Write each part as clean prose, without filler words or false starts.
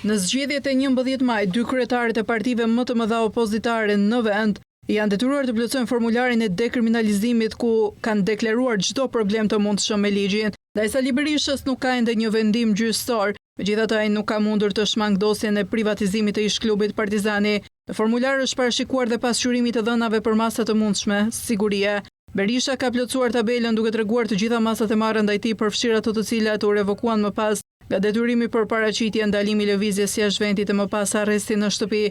Në zgjedhjet e 11 maj, 2 kryetarët e partive më të mëdha opozitare në vend janë detyruar të plotësojnë formularin e dekriminalizimit ku kanë deklaruar çdo problem të mundshëm me ligjin. Ndaj Sali Berishës nuk ka ende një vendim gjyqësor, megjithatë ai nuk ka mundur të shmang dosjen e privatizimit të ish-klubit Partizani. Në formular është parashikuar dhe pasqyrimi të dhënave për masa të mundshme, sigurie. Berisha ka plotësuar tabelën duke treguar të gjitha masat e marrë ndaj tij përfshirë ato të cilat u revokuan më pas nga detyrimi për paraqitje, ndalimi lëvizjes jashtë vendit e më pas arresti në shtëpi.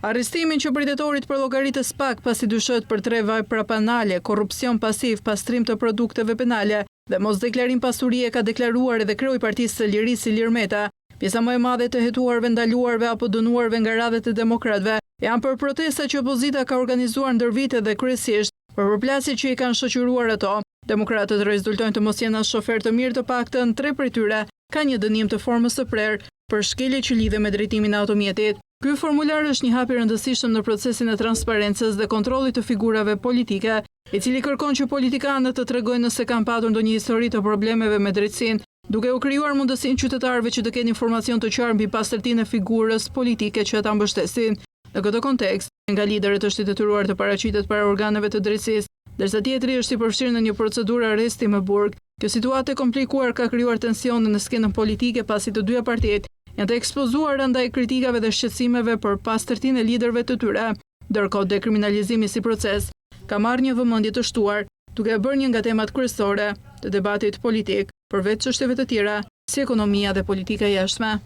Arrestimin që përndetorit për llogaritës pak pasi dyshohet për 3 vepra penale, korrupsion pasiv, pastrim të produkteve penale dhe mosdeklarim pasurie ka deklaruar edhe kreu i Partisë së Lirisë Ilir Meta. Pjesa më e madhe të hetuarve, ndaluarve apo dënuarve nga radhët e demokratëve janë për protesta që opozita ka organizuar ndër vite dhe kryesisht për përplasjet që i kanë shoqëruar ato. Demokratët rezultojnë të mos jenë as shofer të mirë, të paktën 3 prej tyre ka një dënim të formës së prerë për shkelje që lidhe me drejtimin e automjetit. Ky formular është një hap i rëndësishëm në procesin e transparencës dhe kontrollit të figurave politike, i cili kërkon që politikanët të tregojnë nëse kanë patur ndonjë histori të problemeve me drejtësinë, duke u krijuar mundësinë qytetarëve që të kenë informacion të qartë mbi pastërtinë e figurës politike që ata mbështesin. Në këtë kontekst, nga liderët është i detyruar të paraqitet para organeve të drejtësisë, ndërsa tjetri është i përfshirë në një procedurë arresti me burg. Kjo situatë e komplikuar ka krijuar tensione në skenën politike pasi të dyja partitë janë të ekspozuar ndaj kritikave dhe shqetësimeve për pastërtinë e liderëve të tyre. Ndërkohë, dekriminalizimi si proces ka marrë një vëmendje të shtuar, duke e bërë një nga temat kryesore të debatit politik, përveç çështjeve të tjera si ekonomia dhe politika e jashtme.